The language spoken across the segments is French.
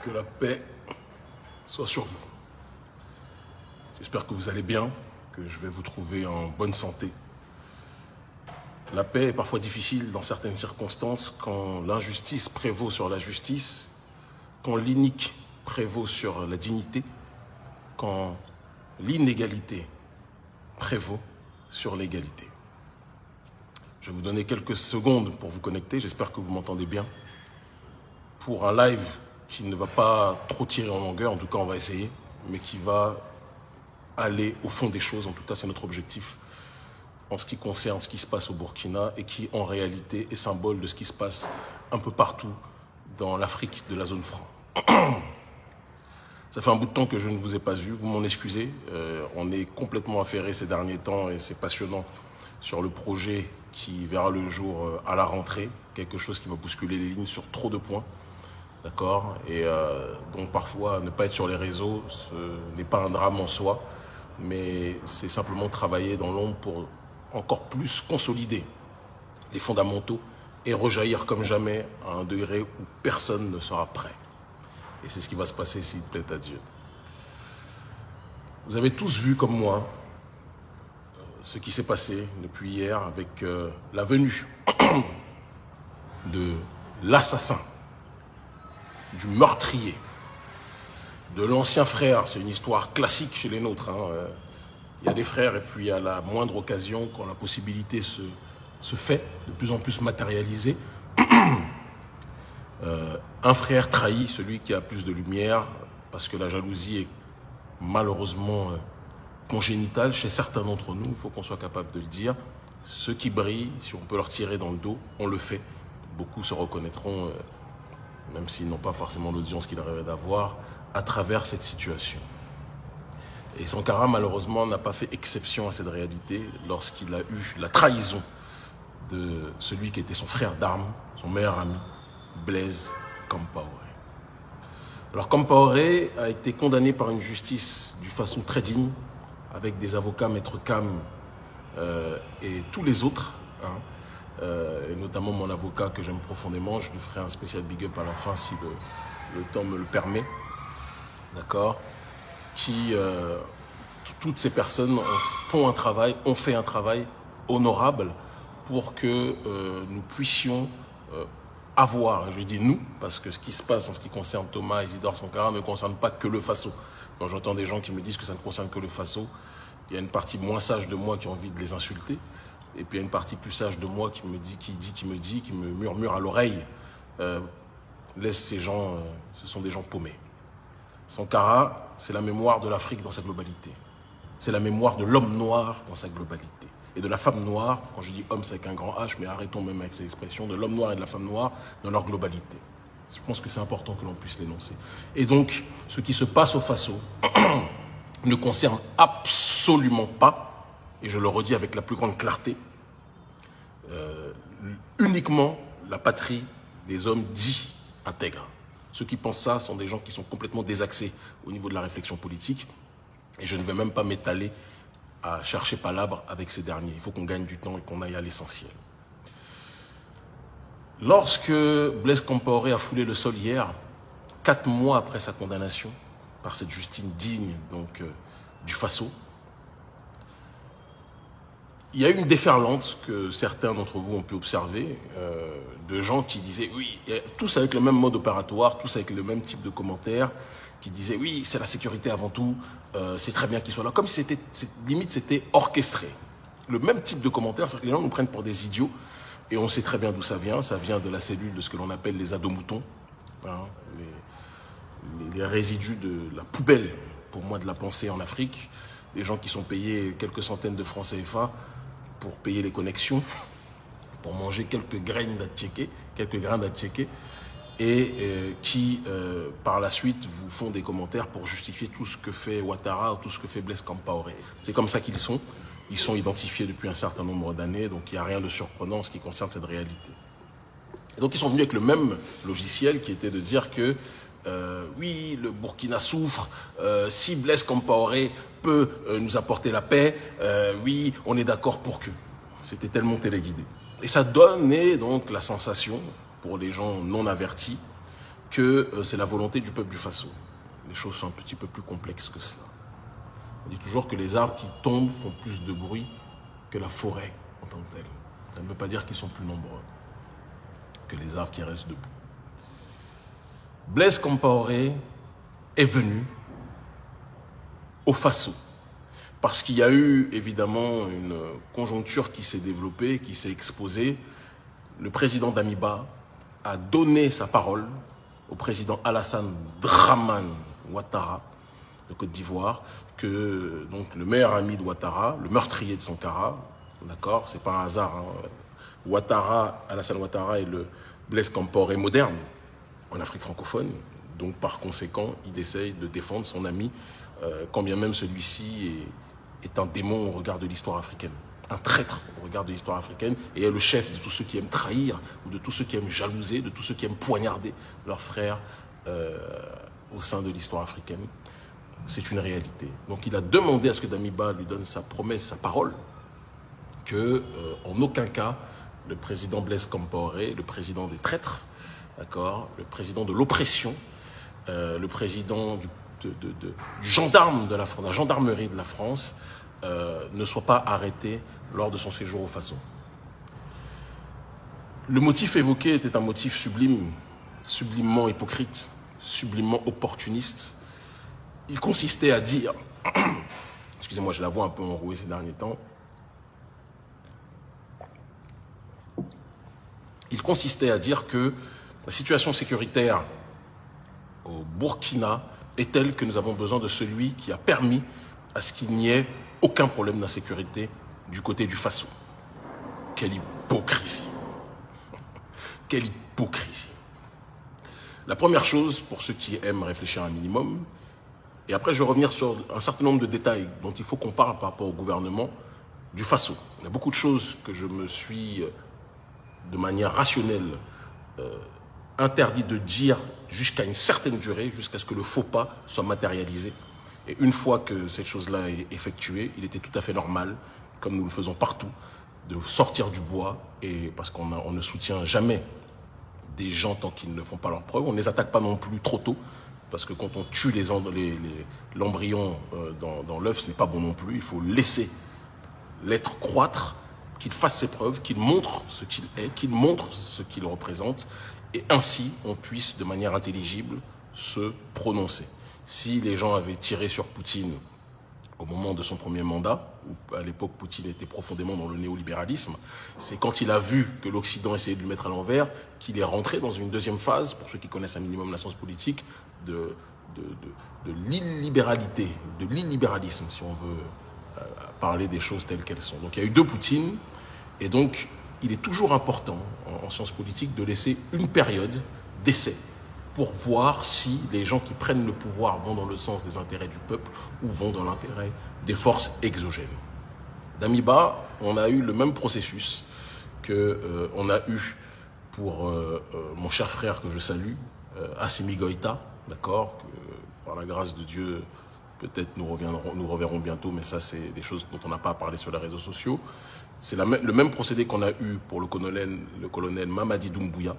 Que la paix soit sur vous. J'espère que vous allez bien, que je vais vous trouver en bonne santé. La paix est parfois difficile dans certaines circonstances quand l'injustice prévaut sur la justice, quand l'inique prévaut sur la dignité, quand l'inégalité prévaut sur l'égalité. Je vais vous donner quelques secondes pour vous connecter, j'espère que vous m'entendez bien. Pour un live qui ne va pas trop tirer en longueur, en tout cas on va essayer, mais qui va aller au fond des choses, en tout cas c'est notre objectif, en ce qui concerne ce qui se passe au Burkina et qui en réalité est symbole de ce qui se passe un peu partout dans l'Afrique de la zone franc. Ça fait un bout de temps que je ne vous ai pas vu, vous m'en excusez, on est complètement affairé ces derniers temps et c'est passionnant sur le projet qui verra le jour à la rentrée, quelque chose qui va bousculer les lignes sur trop de points. D'accord. Et donc parfois, ne pas être sur les réseaux, ce n'est pas un drame en soi, mais c'est simplement travailler dans l'ombre pour encore plus consolider les fondamentaux et rejaillir comme jamais à un degré où personne ne sera prêt. Et c'est ce qui va se passer s'il plaît à Dieu. Vous avez tous vu comme moi ce qui s'est passé depuis hier avec la venue de l'assassin, du meurtrier, de l'ancien frère. C'est une histoire classique chez les nôtres. Il y a des frères et puis à la moindre occasion, quand la possibilité se fait, de plus en plus matérialisée, un frère trahit celui qui a plus de lumière, parce que la jalousie est malheureusement congénitale chez certains d'entre nous, il faut qu'on soit capable de le dire. Ceux qui brillent, si on peut leur tirer dans le dos, on le fait. Beaucoup se reconnaîtront même s'ils n'ont pas forcément l'audience qu'ils rêvaient d'avoir, à travers cette situation. Et Sankara, malheureusement, n'a pas fait exception à cette réalité lorsqu'il a eu la trahison de celui qui était son frère d'armes, son meilleur ami, Blaise Compaoré. Alors Compaoré a été condamné par une justice d'une façon très digne, avec des avocats, Maître Cam et tous les autres, et notamment mon avocat que j'aime profondément. Je lui ferai un spécial big up à la fin si le temps me le permet, d'accord, qui toutes ces personnes ont fait un travail honorable pour que nous puissions avoir, je dis nous, parce que ce qui se passe en ce qui concerne Thomas Isidore Sankara ne concerne pas que le Faso. Quand j'entends des gens qui me disent que ça ne concerne que le Faso, il y a une partie moins sage de moi qui a envie de les insulter. Et puis il y a une partie plus sage de moi qui me murmure à l'oreille. Laisse ces gens, ce sont des gens paumés. Sankara, c'est la mémoire de l'Afrique dans sa globalité. C'est la mémoire de l'homme noir dans sa globalité. Et de la femme noire, quand je dis homme c'est avec un grand H, mais arrêtons même avec ces expressions, de l'homme noir et de la femme noire dans leur globalité. Je pense que c'est important que l'on puisse l'énoncer. Et donc, ce qui se passe au Faso ne concerne absolument pas, et je le redis avec la plus grande clarté, uniquement la patrie des hommes dits intègres. Ceux qui pensent ça sont des gens qui sont complètement désaxés au niveau de la réflexion politique, et je ne vais même pas m'étaler à chercher palabre avec ces derniers. Il faut qu'on gagne du temps et qu'on aille à l'essentiel. Lorsque Blaise Compaoré a foulé le sol hier, 4 mois après sa condamnation par cette justice digne donc du Faso, il y a eu une déferlante que certains d'entre vous ont pu observer, de gens qui disaient, oui, tous avec le même mode opératoire, tous avec le même type de commentaires, qui disaient, oui, c'est la sécurité avant tout, c'est très bien qu'ils soient là, comme si limite c'était orchestré. Le même type de commentaires, c'est que les gens nous prennent pour des idiots, et on sait très bien d'où ça vient de la cellule de ce que l'on appelle les ados-moutons, les résidus de la poubelle, pour moi, de la pensée en Afrique, des gens qui sont payés quelques centaines de francs CFA, pour payer les connexions, pour manger quelques grains d'attiéké, et qui, par la suite, vous font des commentaires pour justifier tout ce que fait Ouattara ou tout ce que fait Blaise Compaoré. C'est comme ça qu'ils sont. Ils sont identifiés depuis un certain nombre d'années, donc il n'y a rien de surprenant en ce qui concerne cette réalité. Et donc ils sont venus avec le même logiciel qui était de dire que oui, le Burkina souffre, si Blaise Compaoré peut nous apporter la paix, oui, on est d'accord pour que. C'était tellement téléguidé. Et ça donnait donc la sensation, pour les gens non avertis, que c'est la volonté du peuple du Faso. Les choses sont un petit peu plus complexes que cela. On dit toujours que les arbres qui tombent font plus de bruit que la forêt en tant que telle. Ça ne veut pas dire qu'ils sont plus nombreux que les arbres qui restent debout. Blaise Compaoré est venu au Faso parce qu'il y a eu évidemment une conjoncture qui s'est développée, qui s'est exposée. Le président Damiba a donné sa parole au président Alassane Dramane Ouattara de Côte d'Ivoire, que donc le meilleur ami de Ouattara, le meurtrier de Sankara, d'accord, c'est pas un hasard, hein. Ouattara, Alassane Ouattara est le Blaise Compaoré moderne en Afrique francophone, donc par conséquent, il essaye de défendre son ami, quand bien même celui-ci est un démon au regard de l'histoire africaine, un traître au regard de l'histoire africaine, et est le chef de tous ceux qui aiment trahir, ou de tous ceux qui aiment jalouser, de tous ceux qui aiment poignarder leurs frères au sein de l'histoire africaine. C'est une réalité. Donc il a demandé à ce que Damiba lui donne sa promesse, sa parole, que en aucun cas le président Blaise Compaoré, le président des traîtres, d'accord, le président de l'oppression, le président du gendarme de la gendarmerie de la France, ne soit pas arrêté lors de son séjour au Faso. Le motif évoqué était un motif sublime, sublimement hypocrite, sublimement opportuniste. Il consistait à dire, excusez-moi, j'ai la voix un peu enrouée ces derniers temps, il consistait à dire que la situation sécuritaire au Burkina est telle que nous avons besoin de celui qui a permis à ce qu'il n'y ait aucun problème d'insécurité du côté du Faso. Quelle hypocrisie! Quelle hypocrisie! La première chose, pour ceux qui aiment réfléchir un minimum, et après je vais revenir sur un certain nombre de détails dont il faut qu'on parle par rapport au gouvernement du Faso. Il y a beaucoup de choses que je me suis, de manière rationnelle, interdit de dire jusqu'à une certaine durée, jusqu'à ce que le faux pas soit matérialisé. Et une fois que cette chose-là est effectuée, il était tout à fait normal, comme nous le faisons partout, de sortir du bois, et parce qu'on ne soutient jamais des gens tant qu'ils ne font pas leurs preuves. On ne les attaque pas non plus trop tôt, parce que quand on tue l'embryon dans l'œuf, ce n'est pas bon non plus. Il faut laisser l'être croître, qu'il fasse ses preuves, qu'il montre ce qu'il est, qu'il montre ce qu'il représente, et ainsi on puisse de manière intelligible se prononcer. Si les gens avaient tiré sur Poutine au moment de son premier mandat, où à l'époque Poutine était profondément dans le néolibéralisme, c'est quand il a vu que l'Occident essayait de le mettre à l'envers qu'il est rentré dans une deuxième phase, pour ceux qui connaissent un minimum la science politique, de l'illibéralité, de l'illibéralisme, si on veut parler des choses telles qu'elles sont. Donc il y a eu deux Poutines, et donc il est toujours important en sciences politiques de laisser une période d'essai pour voir si les gens qui prennent le pouvoir vont dans le sens des intérêts du peuple ou vont dans l'intérêt des forces exogènes. Damiba, on a eu le même processus qu'on a eu pour mon cher frère que je salue, Assimi Goïta, d'accord, que par la grâce de Dieu, peut-être nous reverrons bientôt, mais ça c'est des choses dont on n'a pas à parler sur les réseaux sociaux. C'est le même procédé qu'on a eu pour le colonel Mamadi Doumbouya,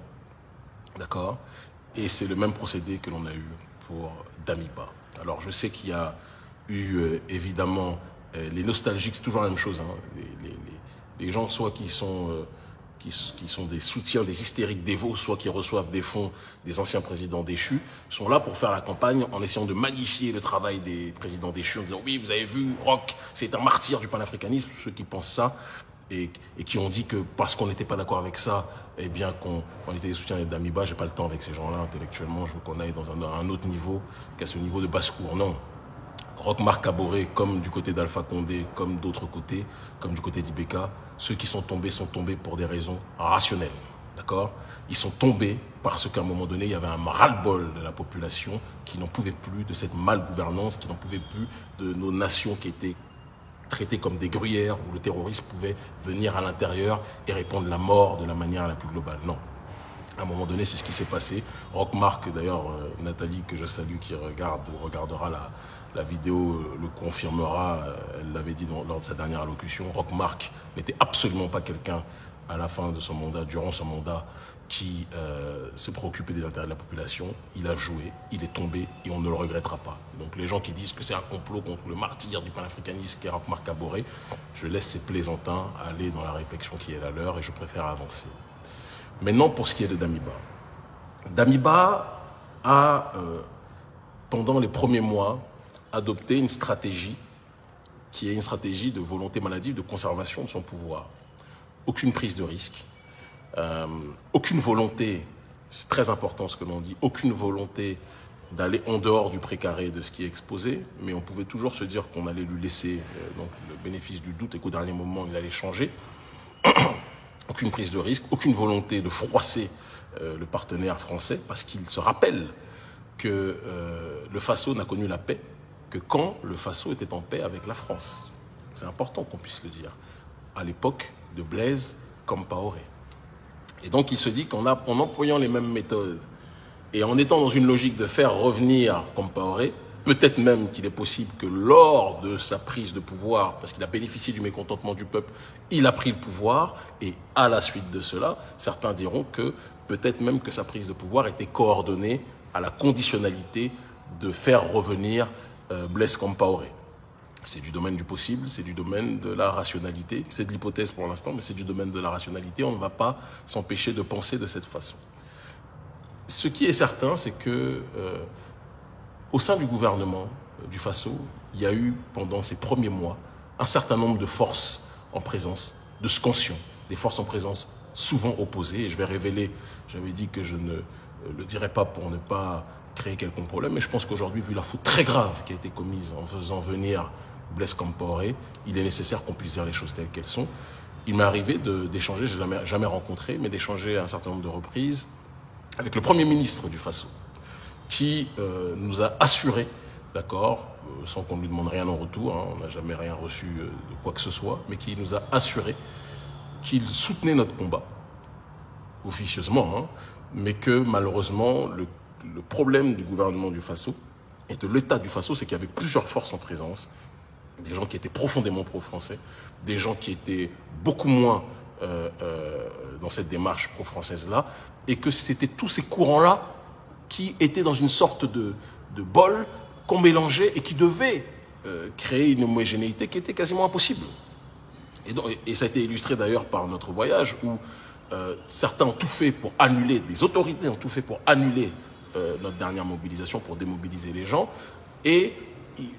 d'accord, et c'est le même procédé que l'on a eu pour Damiba. Alors je sais qu'il y a eu évidemment les nostalgiques, c'est toujours la même chose, hein, les gens soit qui sont des soutiens, des hystériques dévots, soit qui reçoivent des fonds des anciens présidents déchus, sont là pour faire la campagne en essayant de magnifier le travail des présidents déchus, en disant oui, vous avez vu, Roch, c'est un martyr du panafricanisme, ceux qui pensent ça, et qui ont dit que parce qu'on n'était pas d'accord avec ça, eh bien qu'on était des soutiens d'Amiba. J'ai pas le temps avec ces gens-là intellectuellement, je veux qu'on aille dans un autre niveau qu'à ce niveau de basse-cour. Non. Roch-Marc Kaboré, comme du côté d'Alpha Condé, comme d'autres côtés, comme du côté d'Ibeka, ceux qui sont tombés pour des raisons rationnelles. D'accord? Ils sont tombés parce qu'à un moment donné, il y avait un ras-le-bol de la population qui n'en pouvait plus de cette malgouvernance, qui n'en pouvait plus de nos nations qui étaient traitées comme des gruyères, où le terroriste pouvait venir à l'intérieur et répandre la mort de la manière la plus globale. Non. À un moment donné, c'est ce qui s'est passé. Roch-Marc, d'ailleurs, Nathalie, que je salue, qui regardera la vidéo, le confirmera, elle l'avait dit lors de sa dernière allocution. Roch-Marc n'était absolument pas quelqu'un, à la fin de son mandat, durant son mandat, qui se préoccupait des intérêts de la population. Il a joué, il est tombé et on ne le regrettera pas. Donc les gens qui disent que c'est un complot contre le martyr du panafricanisme qu'est Marc Kaboré, je laisse ces plaisantins aller dans la réflexion qui est la leur et je préfère avancer. Maintenant, pour ce qui est de Damiba. Damiba a, pendant les premiers mois, adopté une stratégie qui est une stratégie de volonté maladive, de conservation de son pouvoir. Aucune prise de risque. Aucune volonté, c'est très important ce que l'on dit, aucune volonté d'aller en dehors du précaré de ce qui est exposé, mais on pouvait toujours se dire qu'on allait lui laisser donc, le bénéfice du doute et qu'au dernier moment, il allait changer. Aucune prise de risque, aucune volonté de froisser le partenaire français, parce qu'il se rappelle que le Faso n'a connu la paix que quand le Faso était en paix avec la France. C'est important qu'on puisse le dire. À l'époque de Blaise Compaoré. Et donc, il se dit qu'en employant les mêmes méthodes et en étant dans une logique de faire revenir Compaoré, peut-être même qu'il est possible que lors de sa prise de pouvoir, parce qu'il a bénéficié du mécontentement du peuple, il a pris le pouvoir et à la suite de cela, certains diront que peut-être même que sa prise de pouvoir était coordonnée à la conditionnalité de faire revenir Blaise Compaoré. C'est du domaine du possible, c'est du domaine de la rationalité. C'est de l'hypothèse pour l'instant, mais c'est du domaine de la rationalité. On ne va pas s'empêcher de penser de cette façon. Ce qui est certain, c'est que au sein du gouvernement du Faso, il y a eu, pendant ces premiers mois, un certain nombre de forces en présence, de scansions, des forces en présence souvent opposées. Et je vais révéler, j'avais dit que je ne le dirais pas pour ne pas créer quelconque problème, mais je pense qu'aujourd'hui, vu la faute très grave qui a été commise en faisant venir Blaise Compaoré, il est nécessaire qu'on puisse dire les choses telles qu'elles sont. Il m'est arrivé d'échanger, je ne l'ai jamais rencontré, mais d'échanger à un certain nombre de reprises avec le Premier ministre du Faso, qui nous a assuré, d'accord, sans qu'on ne lui demande rien en retour, hein, on n'a jamais rien reçu de quoi que ce soit, mais qui nous a assuré qu'il soutenait notre combat, officieusement, hein, mais que malheureusement, le problème du gouvernement du Faso et de l'État du Faso, c'est qu'il y avait plusieurs forces en présence, des gens qui étaient profondément pro-français, des gens qui étaient beaucoup moins dans cette démarche pro-française-là, et que c'était tous ces courants-là qui étaient dans une sorte de bol qu'on mélangeait et qui devaient créer une homogénéité qui était quasiment impossible. Et ça a été illustré d'ailleurs par notre voyage où certains ont tout fait pour annuler, des autorités ont tout fait pour annuler notre dernière mobilisation, pour démobiliser les gens. Et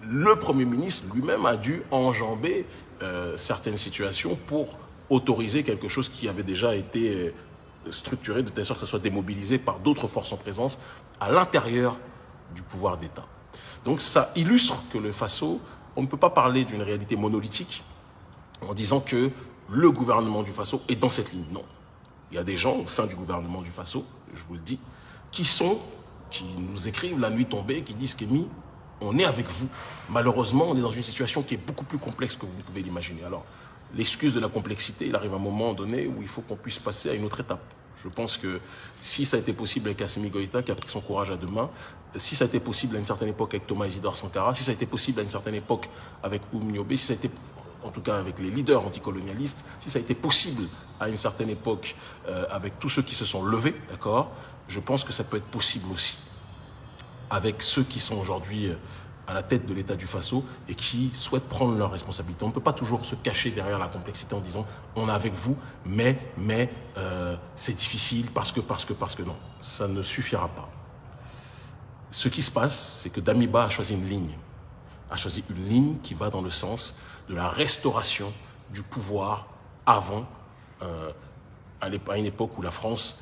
le Premier ministre lui-même a dû enjamber certaines situations pour autoriser quelque chose qui avait déjà été structuré de telle sorte que ça soit démobilisé par d'autres forces en présence à l'intérieur du pouvoir d'État. Donc ça illustre que le Faso, on ne peut pas parler d'une réalité monolithique en disant que le gouvernement du Faso est dans cette ligne. Non. Il y a des gens au sein du gouvernement du Faso, je vous le dis, qui nous écrivent la nuit tombée, qui disent qu'Émi, on est avec vous. Malheureusement, on est dans une situation qui est beaucoup plus complexe que vous pouvez l'imaginer. Alors, l'excuse de la complexité, il arrive un moment donné où il faut qu'on puisse passer à une autre étape. Je pense que si ça a été possible avec Assimi Goïta, qui a pris son courage à deux mains, si ça a été possible à une certaine époque avec Thomas Isidore Sankara, si ça a été possible à une certaine époque avec Oum Niobé, si ça a été, en tout cas avec les leaders anticolonialistes, si ça a été possible à une certaine époque avec tous ceux qui se sont levés, d'accord, je pense que ça peut être possible aussi avec ceux qui sont aujourd'hui à la tête de l'État du Faso et qui souhaitent prendre leurs responsabilités. On ne peut pas toujours se cacher derrière la complexité en disant on est avec vous, mais c'est difficile parce que non. Ça ne suffira pas. Ce qui se passe, c'est que Damiba a choisi une ligne qui va dans le sens de la restauration du pouvoir avant, à une époque où la France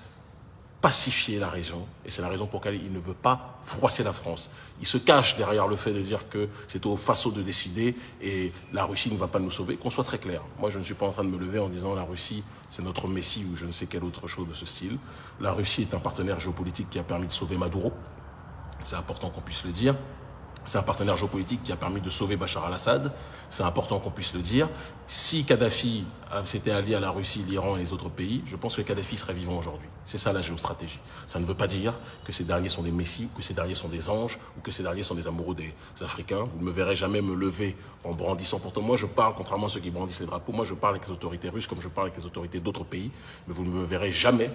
pacifier la région, et c'est la raison pour laquelle il ne veut pas froisser la France. Il se cache derrière le fait de dire que c'est au Faso de décider et la Russie ne va pas nous sauver, qu'on soit très clair. Moi, je ne suis pas en train de me lever en disant la Russie, c'est notre messie ou je ne sais quelle autre chose de ce style. La Russie est un partenaire géopolitique qui a permis de sauver Maduro, c'est important qu'on puisse le dire. C'est un partenaire géopolitique qui a permis de sauver Bachar al-Assad, c'est important qu'on puisse le dire. Si Kadhafi s'était allié à la Russie, l'Iran et les autres pays, je pense que Kadhafi serait vivant aujourd'hui. C'est ça la géostratégie. Ça ne veut pas dire que ces derniers sont des messies, que ces derniers sont des anges, ou que ces derniers sont des amoureux des Africains. Vous ne me verrez jamais me lever en brandissant. Pourtant, moi je parle, contrairement à ceux qui brandissent les drapeaux, moi je parle avec les autorités russes comme je parle avec les autorités d'autres pays. Mais vous ne me verrez jamais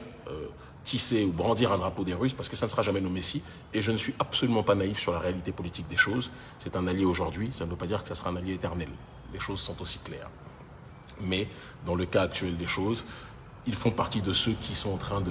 tisser ou brandir un drapeau des Russes parce que ça ne sera jamais nos messies. Et je ne suis absolument pas naïf sur la réalité politique des choses. C'est un allié aujourd'hui, ça ne veut pas dire que ça sera un allié éternel. Les choses sont aussi claires. Mais dans le cas actuel des choses, ils font partie de ceux qui sont en train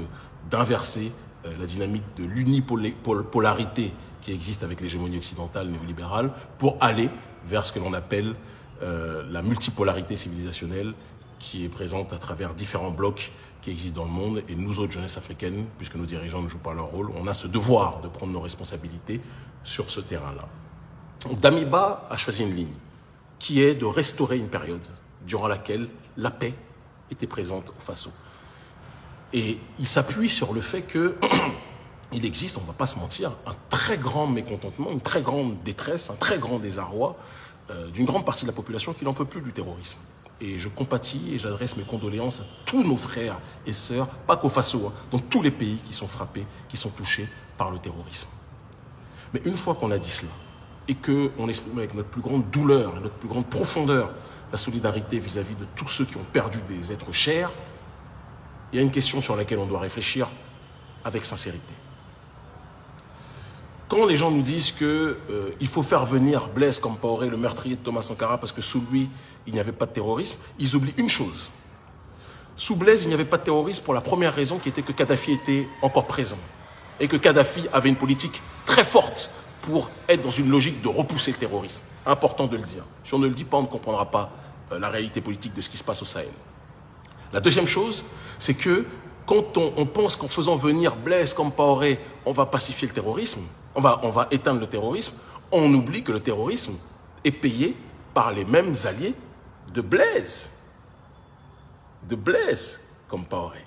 d'inverser la dynamique de l'unipolarité qui existe avec l'hégémonie occidentale néolibérale pour aller vers ce que l'on appelle la multipolarité civilisationnelle qui est présente à travers différents blocs qui existent dans le monde. Et nous autres, jeunesse africaine, puisque nos dirigeants ne jouent pas leur rôle, on a ce devoir de prendre nos responsabilités sur ce terrain-là. Damiba a choisi une ligne qui est de restaurer une période durant laquelle la paix était présente au Faso. Et il s'appuie sur le fait qu'il existe, on ne va pas se mentir, un très grand mécontentement, une très grande détresse, un très grand désarroi d'une grande partie de la population qui n'en peut plus du terrorisme. Et je compatis et j'adresse mes condoléances à tous nos frères et sœurs, pas qu'au Faso, dans tous les pays qui sont frappés, qui sont touchés par le terrorisme. Mais une fois qu'on a dit cela, et qu'on exprime avec notre plus grande douleur, notre plus grande profondeur, la solidarité vis-à-vis de tous ceux qui ont perdu des êtres chers, il y a une question sur laquelle on doit réfléchir avec sincérité. Quand les gens nous disent qu'il faut faire venir Blaise Compaoré, le meurtrier de Thomas Sankara, parce que sous lui, il n'y avait pas de terrorisme, ils oublient une chose. Sous Blaise, il n'y avait pas de terrorisme pour la première raison qui était que Kadhafi était encore présent. Et que Kadhafi avait une politique très forte pour être dans une logique de repousser le terrorisme. Important de le dire. Si on ne le dit pas, on ne comprendra pas la réalité politique de ce qui se passe au Sahel. La deuxième chose, c'est que quand on pense qu'en faisant venir Blaise Compaoré, on va pacifier le terrorisme, on va éteindre le terrorisme, on oublie que le terrorisme est payé par les mêmes alliés de Blaise Compaoré.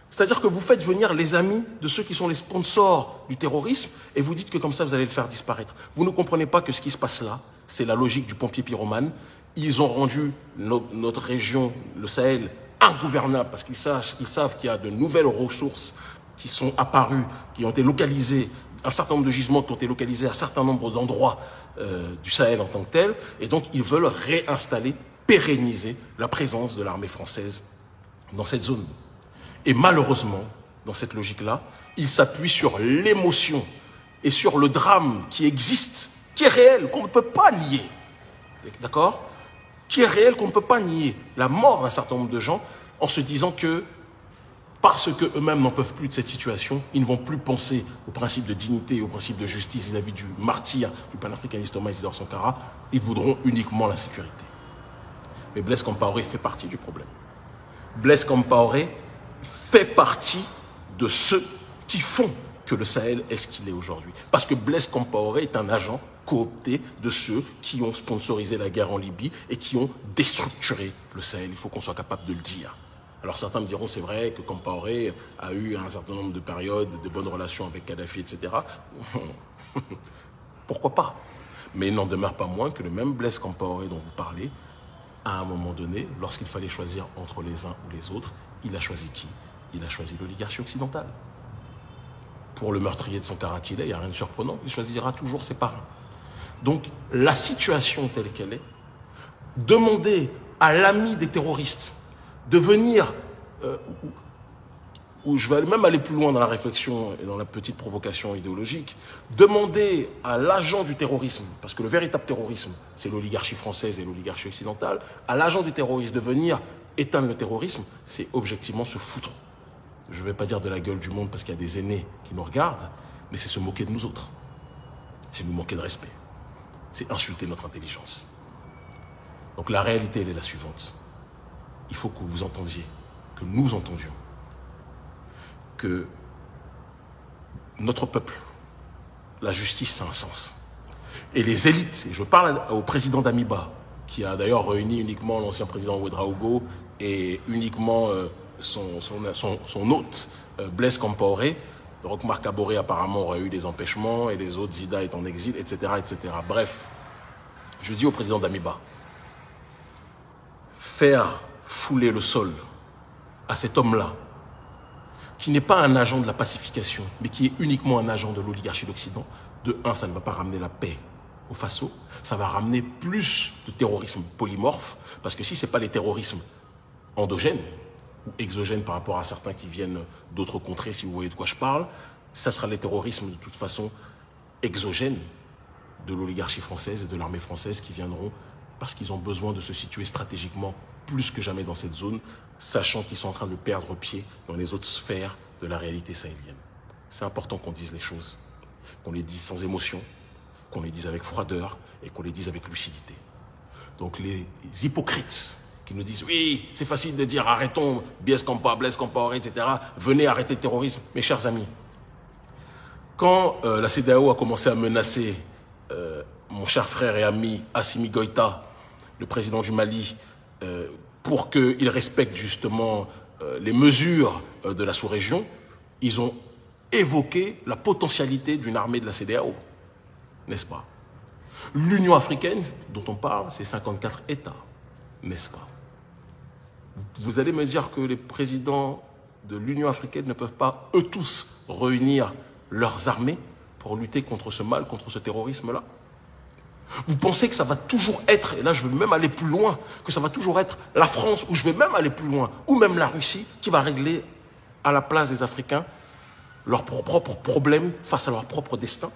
C'est-à-dire que vous faites venir les amis de ceux qui sont les sponsors du terrorisme et vous dites que comme ça, vous allez le faire disparaître. Vous ne comprenez pas que ce qui se passe là, c'est la logique du pompier pyromane. Ils ont rendu notre région, le Sahel, ingouvernable parce qu'ils savent qu'il y a de nouvelles ressources qui sont apparues, qui ont été localisées, un certain nombre de gisements qui ont été localisés à un certain nombre d'endroits du Sahel en tant que tel. Et donc, ils veulent réinstaller, pérenniser la présence de l'armée française dans cette zone. Et malheureusement, dans cette logique-là, il s'appuie sur l'émotion et sur le drame qui existe, qui est réel, qu'on ne peut pas nier. D'accord ? Qui est réel, qu'on ne peut pas nier. La mort d'un certain nombre de gens en se disant que, parce qu'eux-mêmes n'en peuvent plus de cette situation, ils ne vont plus penser au principe de dignité et au principe de justice vis-à-vis du martyr du panafricaniste Thomas Isidore Sankara, ils voudront uniquement la sécurité. Mais Blaise Compaoré fait partie du problème. Blaise Compaoré fait partie de ceux qui font que le Sahel est ce qu'il est aujourd'hui. Parce que Blaise Compaoré est un agent coopté de ceux qui ont sponsorisé la guerre en Libye et qui ont déstructuré le Sahel. Il faut qu'on soit capable de le dire. Alors certains me diront, c'est vrai que Compaoré a eu un certain nombre de périodes de bonnes relations avec Kadhafi, etc. Pourquoi pas? Mais il n'en demeure pas moins que le même Blaise Compaoré dont vous parlez, à un moment donné, lorsqu'il fallait choisir entre les uns ou les autres, il a choisi qui? Il a choisi l'oligarchie occidentale. Pour le meurtrier de Sankara qu'il est, il n'y a rien de surprenant, il choisira toujours ses parrains. Donc la situation telle qu'elle est, demander à l'ami des terroristes de venir, où je vais même aller plus loin dans la réflexion et dans la petite provocation idéologique, demander à l'agent du terrorisme, parce que le véritable terrorisme, c'est l'oligarchie française et l'oligarchie occidentale, à l'agent du terrorisme de venir éteindre le terrorisme, c'est objectivement se foutre, je ne vais pas dire de la gueule du monde parce qu'il y a des aînés qui nous regardent, mais c'est se moquer de nous autres. C'est nous manquer de respect. C'est insulter notre intelligence. Donc la réalité, elle est la suivante. Il faut que vous entendiez, que nous entendions, que notre peuple, la justice, ça a un sens. Et les élites, et je parle au président Damiba, qui a d'ailleurs réuni uniquement l'ancien président Ouedraogo et uniquement son hôte, Blaise Compaoré. Roch-Marc Kaboré apparemment aurait eu des empêchements et les autres, Zida est en exil, etc., etc. Bref, je dis au président Damiba, faire fouler le sol à cet homme-là, qui n'est pas un agent de la pacification, mais qui est uniquement un agent de l'oligarchie d'Occident, de un, ça ne va pas ramener la paix au Faso, ça va ramener plus de terrorisme polymorphe, parce que si ce n'est pas les terrorismes endogènes ou exogènes par rapport à certains qui viennent d'autres contrées, si vous voyez de quoi je parle, ça sera les terrorismes de toute façon exogènes de l'oligarchie française et de l'armée française qui viendront parce qu'ils ont besoin de se situer stratégiquement plus que jamais dans cette zone, sachant qu'ils sont en train de perdre pied dans les autres sphères de la réalité sahélienne. C'est important qu'on dise les choses, qu'on les dise sans émotion, qu'on les dise avec froideur et qu'on les dise avec lucidité. Donc les hypocrites qui nous disent « Oui, c'est facile de dire arrêtons Blaise Compaoré, etc. Venez arrêter le terrorisme. » Mes chers amis, quand la CEDEAO a commencé à menacer mon cher frère et ami Assimi Goïta, le président du Mali, pour qu'il respecte justement les mesures de la sous-région, ils ont évoqué la potentialité d'une armée de la CEDEAO, n'est-ce pas? L'Union africaine, dont on parle, c'est 54 États, n'est-ce pas? Vous allez me dire que les présidents de l'Union africaine ne peuvent pas, eux tous, réunir leurs armées pour lutter contre ce mal, contre ce terrorisme-là? Vous pensez que ça va toujours être, et là je veux même aller plus loin, que ça va toujours être la France, ou je vais même aller plus loin, ou même la Russie, qui va régler à la place des Africains leurs propres problèmes face à leur propre destin?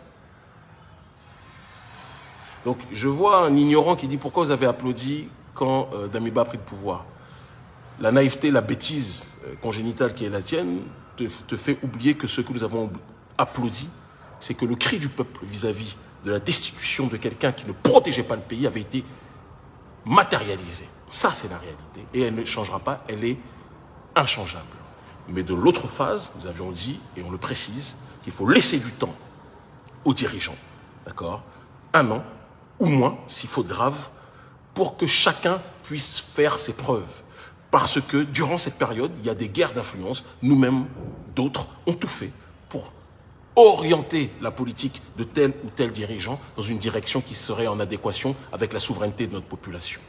Donc je vois un ignorant qui dit pourquoi vous avez applaudi quand Damiba a pris le pouvoir. La naïveté, la bêtise congénitale qui est la tienne te fait oublier que ce que nous avons applaudi, c'est que le cri du peuple vis-à-vis de la destitution de quelqu'un qui ne protégeait pas le pays avait été matérialisé. Ça, c'est la réalité. Et elle ne changera pas, elle est inchangeable. Mais de l'autre phase, nous avions dit, et on le précise, qu'il faut laisser du temps aux dirigeants, d'accord? 1 an, ou moins, s'il faut grave, pour que chacun puisse faire ses preuves. Parce que durant cette période, il y a des guerres d'influence. Nous-mêmes, d'autres, ont tout fait pour orienter la politique de tel ou tel dirigeant dans une direction qui serait en adéquation avec la souveraineté de notre population.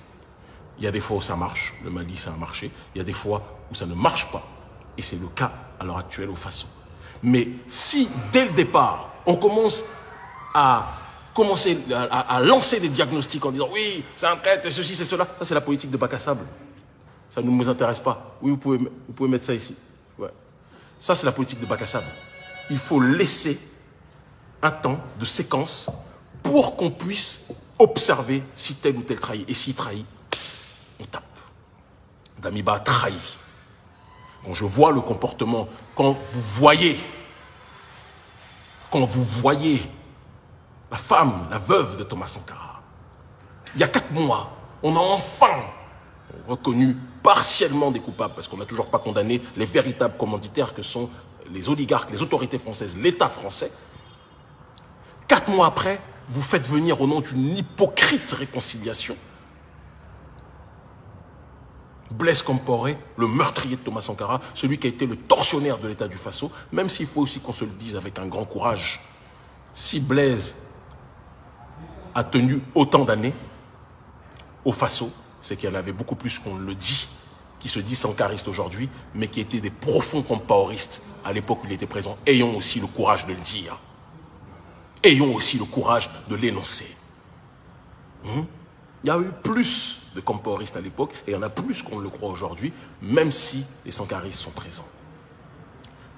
Il y a des fois où ça marche, le Mali ça a marché, il y a des fois où ça ne marche pas, et c'est le cas à l'heure actuelle au Faso. Mais si dès le départ, on commence à lancer des diagnostics en disant « oui, c'est un traître, c'est ceci, c'est cela », ça c'est la politique de bac à sable. Ça ne nous intéresse pas. Oui, vous pouvez mettre ça ici. Ouais. Ça c'est la politique de bac à sable. Il faut laisser un temps de séquence pour qu'on puisse observer si tel ou tel trahit. Et s'il trahit, on tape. Damiba a trahi. Quand je vois le comportement, quand vous voyez la femme, la veuve de Thomas Sankara, il y a 4 mois, on a enfin reconnu partiellement des coupables, parce qu'on n'a toujours pas condamné les véritables commanditaires que sont les oligarques, les autorités françaises, l'État français. 4 mois après, vous faites venir au nom d'une hypocrite réconciliation Blaise Compaoré, le meurtrier de Thomas Sankara, celui qui a été le tortionnaire de l'État du Faso, même s'il faut aussi qu'on se le dise avec un grand courage. Si Blaise a tenu autant d'années au Faso, c'est qu'il y en avait beaucoup plus qu'on le dit, qui se dit sankaristes aujourd'hui, mais qui étaient des profonds compaoristes à l'époque où il était présent. Ayons aussi le courage de le dire. Ayons aussi le courage de l'énoncer. Il y a eu plus de compaoristes à l'époque, et il y en a plus qu'on le croit aujourd'hui, même si les sankaristes sont présents.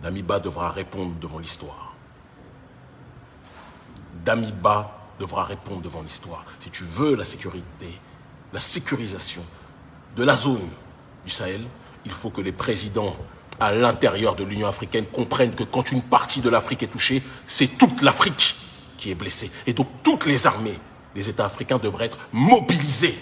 Damiba devra répondre devant l'histoire. Damiba devra répondre devant l'histoire. Si tu veux la sécurité, la sécurisation de la zone du Sahel, il faut que les présidents à l'intérieur de l'Union africaine comprennent que quand une partie de l'Afrique est touchée, c'est toute l'Afrique qui est blessée. Et donc toutes les armées, les États africains devraient être mobilisés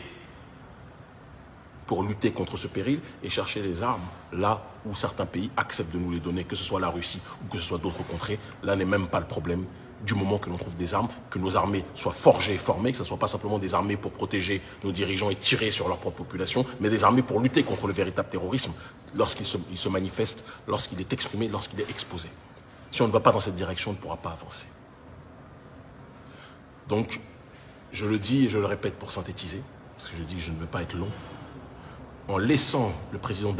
pour lutter contre ce péril et chercher les armes là où certains pays acceptent de nous les donner, que ce soit la Russie ou que ce soit d'autres contrées. Là n'est même pas le problème. Du moment que l'on trouve des armes, que nos armées soient forgées et formées, que ce ne soit pas simplement des armées pour protéger nos dirigeants et tirer sur leur propre population, mais des armées pour lutter contre le véritable terrorisme lorsqu'il se manifeste, lorsqu'il est exprimé, lorsqu'il est exposé. Si on ne va pas dans cette direction, on ne pourra pas avancer. Donc, je le dis et je le répète pour synthétiser, parce que je dis que je ne veux pas être long. en laissant le président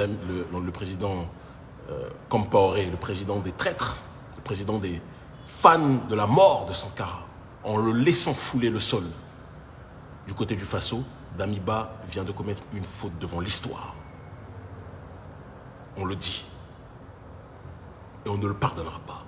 Compaoré, le président des traîtres, le président des fans de la mort de Sankara, en le laissant fouler le sol du côté du Faso, Damiba vient de commettre une faute devant l'histoire. On le dit. Et on ne le pardonnera pas.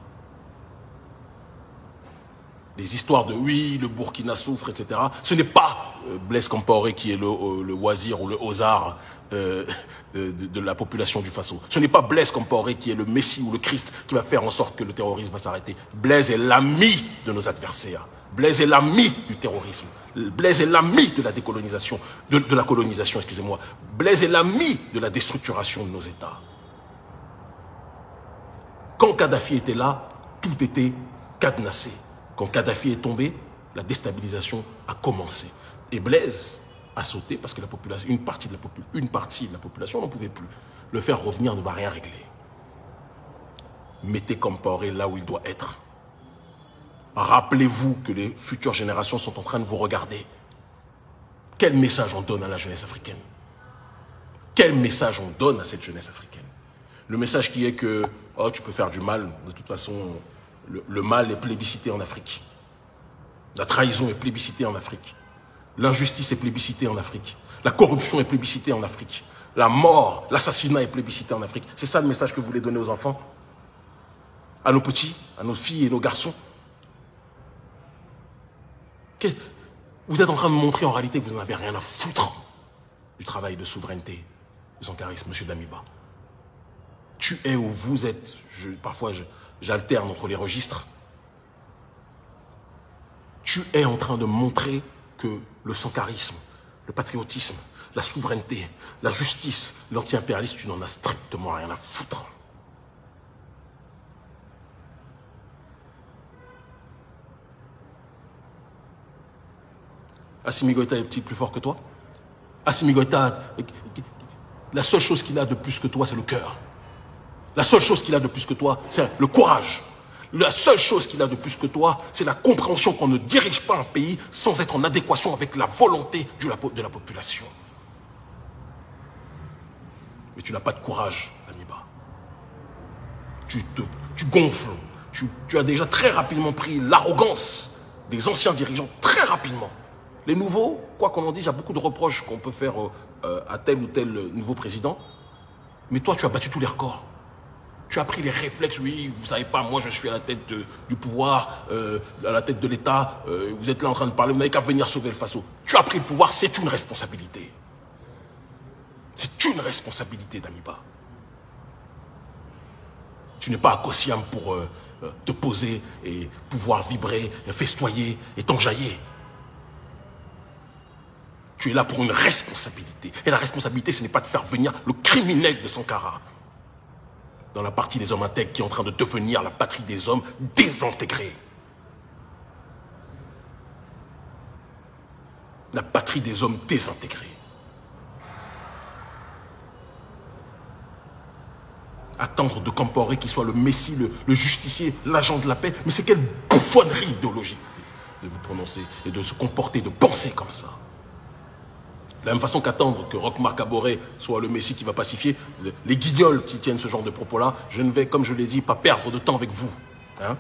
Les histoires de oui, le Burkina souffre, etc. Ce n'est pas Blaise Compaoré qui est le Wazir ou le Ozar de la population du Faso. Ce n'est pas Blaise Compaoré qui est le Messie ou le Christ qui va faire en sorte que le terrorisme va s'arrêter. Blaise est l'ami de nos adversaires. Blaise est l'ami du terrorisme. Blaise est l'ami de la décolonisation, de la colonisation, excusez-moi. Blaise est l'ami de la déstructuration de nos États. Quand Kadhafi était là, tout était cadenassé. Quand Kadhafi est tombé, la déstabilisation a commencé. Et Blaise a sauté parce que la population, une partie de la population n'en pouvait plus. Le faire revenir ne va rien régler. Mettez Compaoré là où il doit être. Rappelez-vous que les futures générations sont en train de vous regarder. Quel message on donne à la jeunesse africaine? Quel message on donne à cette jeunesse africaine? Le message qui est que oh, tu peux faire du mal, de toute façon, le mal est plébiscité en Afrique. La trahison est plébiscitée en Afrique. L'injustice est plébiscitée en Afrique. La corruption est plébiscitée en Afrique. La mort, l'assassinat est plébiscité en Afrique. C'est ça le message que vous voulez donner aux enfants? À nos petits, à nos filles et nos garçons? Vous êtes en train de montrer en réalité que vous n'en avez rien à foutre du travail de souveraineté de Sankarisme, M. Damiba. Tu es où vous êtes. Parfois, j'alterne entre les registres. Tu es en train de montrer que le sankarisme, le patriotisme, la souveraineté, la justice, l'anti-impérialisme, tu n'en as strictement rien à foutre. Assimi Goïta est-il plus fort que toi? Assimi Goïta, la seule chose qu'il a de plus que toi, c'est le cœur. La seule chose qu'il a de plus que toi, c'est le courage. La seule chose qu'il a de plus que toi, c'est la compréhension qu'on ne dirige pas un pays sans être en adéquation avec la volonté de la population. Mais tu n'as pas de courage, Damiba. Tu gonfles. Tu as déjà très rapidement pris l'arrogance des anciens dirigeants, très rapidement. Les nouveaux, quoi qu'on en dise, il y a beaucoup de reproches qu'on peut faire à tel ou tel nouveau président. Mais toi, tu as battu tous les records. Tu as pris les réflexes, oui, vous savez pas, moi je suis à la tête du pouvoir, à la tête de l'État, vous êtes là en train de parler, vous n'avez qu'à venir sauver le Faso. Tu as pris le pouvoir, c'est une responsabilité. C'est une responsabilité, Damiba. Tu n'es pas à Kossiam pour te poser et pouvoir vibrer, festoyer et t'enjailler. Tu es là pour une responsabilité. Et la responsabilité, ce n'est pas de faire venir le criminel de Sankara dans la partie des hommes intègres qui est en train de devenir la patrie des hommes désintégrés. La patrie des hommes désintégrés. Attendre de Compaoré qu'il soit le messie, le justicier, l'agent de la paix. Mais c'est quelle bouffonnerie idéologique de vous prononcer et de se comporter, de penser comme ça. De la même façon qu'attendre que Roch-Marc Kaboré soit le messie qui va pacifier, les guignols qui tiennent ce genre de propos-là, je ne vais, comme je l'ai dit, pas perdre de temps avec vous. Hein?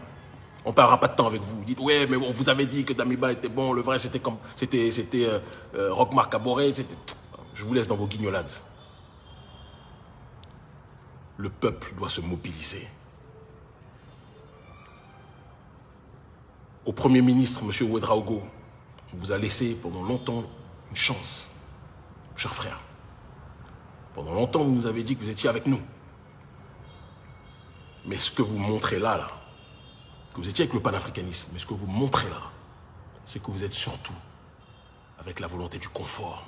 On ne perdra pas de temps avec vous. Vous dites, ouais, mais on vous avait dit que Damiba était bon, le vrai c'était Roch-Marc Kaboré. Je vous laisse dans vos guignolades. Le peuple doit se mobiliser. Au Premier ministre, M. Ouedraogo, on vous a laissé pendant longtemps une chance. Chers frères, pendant longtemps, vous nous avez dit que vous étiez avec nous. Mais ce que vous montrez là, que vous étiez avec le panafricanisme, mais ce que vous montrez là, c'est que vous êtes surtout avec la volonté du confort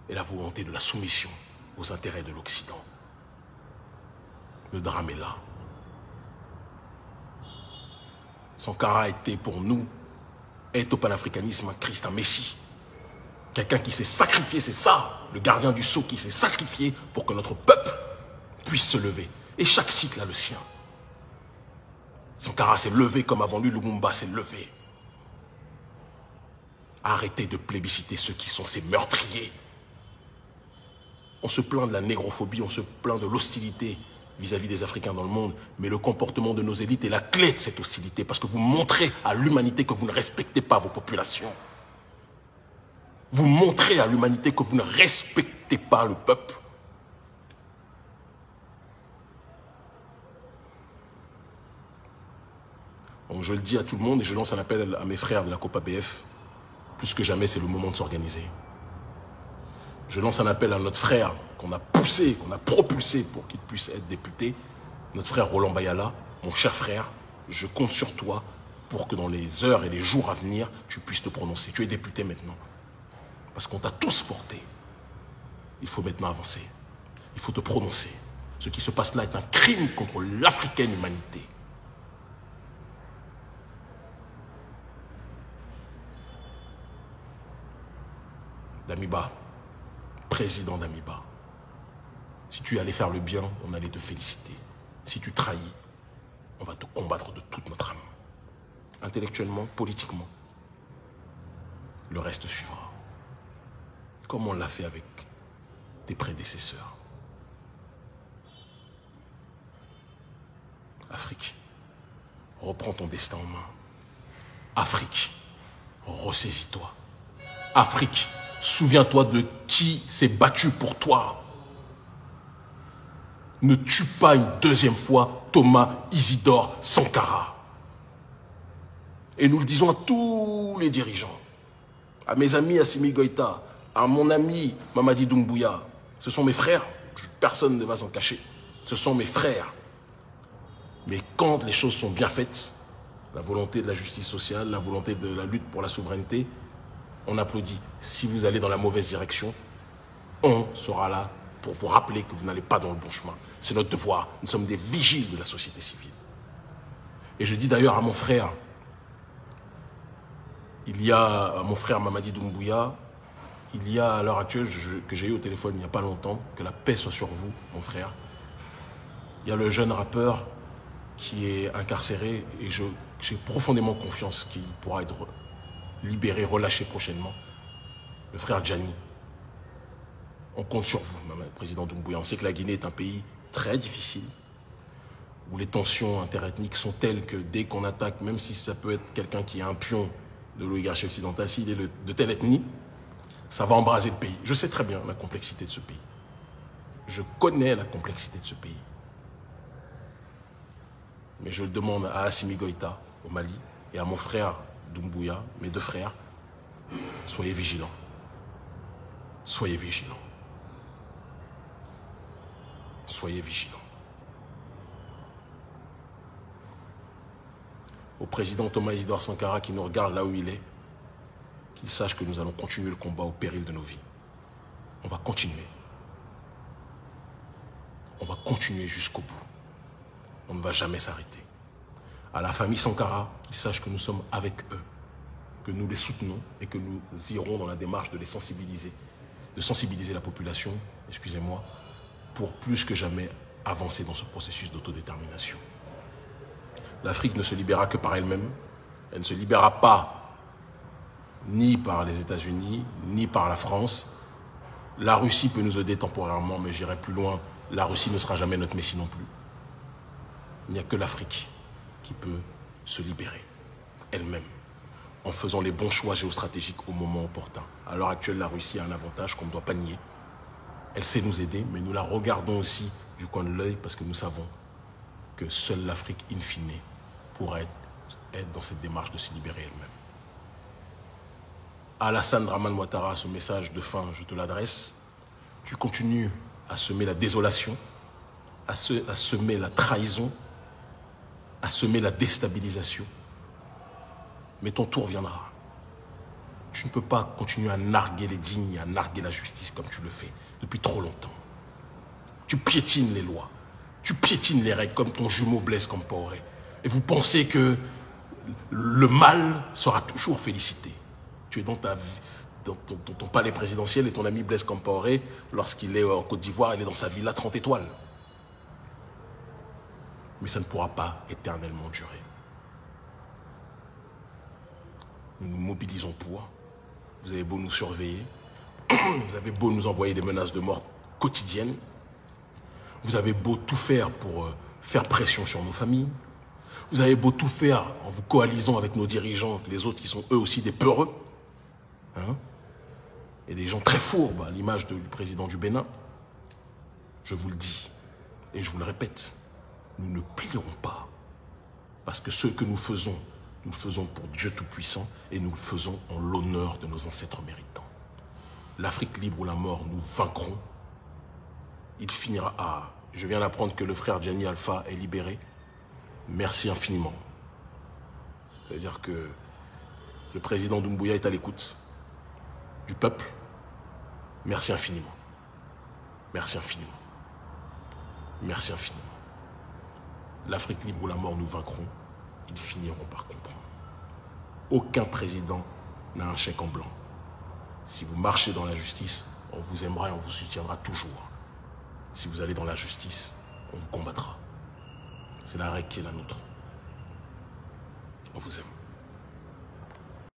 et la volonté de la soumission aux intérêts de l'Occident. Le drame est là. Sankara était pour nous, est au panafricanisme un Christ, un Messie. Quelqu'un qui s'est sacrifié, c'est ça, le gardien du sceau qui s'est sacrifié pour que notre peuple puisse se lever. Et chaque cycle a le sien. Sankara s'est levé comme avant lui, Lumumba s'est levé. Arrêtez de plébisciter ceux qui sont ces meurtriers. On se plaint de la négrophobie, on se plaint de l'hostilité vis-à-vis des Africains dans le monde, mais le comportement de nos élites est la clé de cette hostilité, parce que vous montrez à l'humanité que vous ne respectez pas vos populations. Vous montrez à l'humanité que vous ne respectez pas le peuple. Donc je le dis à tout le monde et je lance un appel à mes frères de la Copa BF. Plus que jamais, c'est le moment de s'organiser. Je lance un appel à notre frère qu'on a poussé, qu'on a propulsé pour qu'il puisse être député, notre frère Roland Bayala. Mon cher frère, je compte sur toi pour que dans les heures et les jours à venir, tu puisses te prononcer. Tu es député maintenant. Parce qu'on t'a tous porté. Il faut maintenant avancer. Il faut te prononcer. Ce qui se passe là est un crime contre l'africaine humanité. Damiba, président Damiba, si tu allais faire le bien, on allait te féliciter. Si tu trahis, on va te combattre de toute notre âme. Intellectuellement, politiquement. Le reste suivra. Comme on l'a fait avec tes prédécesseurs. Afrique, reprends ton destin en main. Afrique, ressaisis-toi. Afrique, souviens-toi de qui s'est battu pour toi. Ne tue pas une deuxième fois Thomas Isidore Sankara. Et nous le disons à tous les dirigeants, à mes amis Assimi Goïta, à mon ami Mamadi Doumbouya. Ce sont mes frères, personne ne va s'en cacher. Ce sont mes frères. Mais quand les choses sont bien faites, la volonté de la justice sociale, la volonté de la lutte pour la souveraineté, on applaudit. Si vous allez dans la mauvaise direction, on sera là pour vous rappeler que vous n'allez pas dans le bon chemin. C'est notre devoir. Nous sommes des vigiles de la société civile. Et je dis d'ailleurs à mon frère, mon frère Mamadi Doumbouya, il y a à l'heure actuelle, que j'ai eu au téléphone il n'y a pas longtemps, que la paix soit sur vous, mon frère. Il y a le jeune rappeur qui est incarcéré et j'ai profondément confiance qu'il pourra être libéré, relâché prochainement. Le frère Djani. On compte sur vous, président Doumbouya. On sait que la Guinée est un pays très difficile, où les tensions interethniques sont telles que dès qu'on attaque, même si ça peut être quelqu'un qui est un pion de l'oligarchie occidentale, s'il est de telle ethnie, ça va embraser le pays. Je sais très bien la complexité de ce pays. Je connais la complexité de ce pays. Mais je le demande à Assimi Goïta, au Mali, et à mon frère Doumbouya, mes deux frères, soyez vigilants. Soyez vigilants. Soyez vigilants. Au président Thomas Isidore Sankara qui nous regarde là où il est, qu'il sache que nous allons continuer le combat au péril de nos vies. On va continuer. On va continuer jusqu'au bout. On ne va jamais s'arrêter. À la famille Sankara, qu'ils sachent que nous sommes avec eux, que nous les soutenons et que nous irons dans la démarche de les sensibiliser, de sensibiliser la population, excusez-moi, pour plus que jamais avancer dans ce processus d'autodétermination. L'Afrique ne se libérera que par elle-même. Elle ne se libérera pas ni par les États-Unis, ni par la France. La Russie peut nous aider temporairement, mais j'irai plus loin. La Russie ne sera jamais notre messie non plus. Il n'y a que l'Afrique qui peut se libérer elle-même en faisant les bons choix géostratégiques au moment opportun. À l'heure actuelle, la Russie a un avantage qu'on ne doit pas nier. Elle sait nous aider, mais nous la regardons aussi du coin de l'œil parce que nous savons que seule l'Afrique, in fine, pourra être dans cette démarche de se libérer elle-même. À Alassane Draman Ouattara, ce message de fin, je te l'adresse. Tu continues à semer la désolation, à semer la trahison, à semer la déstabilisation. Mais ton tour viendra. Tu ne peux pas continuer à narguer les dignes et à narguer la justice comme tu le fais depuis trop longtemps. Tu piétines les lois, tu piétines les règles comme ton jumeau Blaise Compaoré. Et vous pensez que le mal sera toujours félicité. Tu es dans ton palais présidentiel et ton ami Blaise Compaoré, lorsqu'il est en Côte d'Ivoire, il est dans sa villa 30 étoiles. Mais ça ne pourra pas éternellement durer. Nous nous mobilisons pour. Vous avez beau nous surveiller, vous avez beau nous envoyer des menaces de mort quotidienne. Vous avez beau tout faire pour faire pression sur nos familles. Vous avez beau tout faire en vous coalisant avec nos dirigeants, les autres qui sont eux aussi des peureux. Hein? Et des gens très fourbes, à l'image du président du Bénin. Je vous le dis, et je vous le répète, nous ne plierons pas. Parce que ce que nous le faisons pour Dieu Tout-Puissant et nous le faisons en l'honneur de nos ancêtres méritants. L'Afrique libre ou la mort, nous vaincrons. Il finira à... Je viens d'apprendre que le frère Gianni Alpha est libéré. Merci infiniment. C'est-à-dire que le président Doumbouya est à l'écoute du peuple. Merci infiniment. Merci infiniment. Merci infiniment. L'Afrique libre ou la mort, nous vaincrons. Ils finiront par comprendre. Aucun président n'a un chèque en blanc. Si vous marchez dans la justice, on vous aimera et on vous soutiendra toujours. Si vous allez dans la justice, on vous combattra. C'est la règle qui est la nôtre. On vous aime.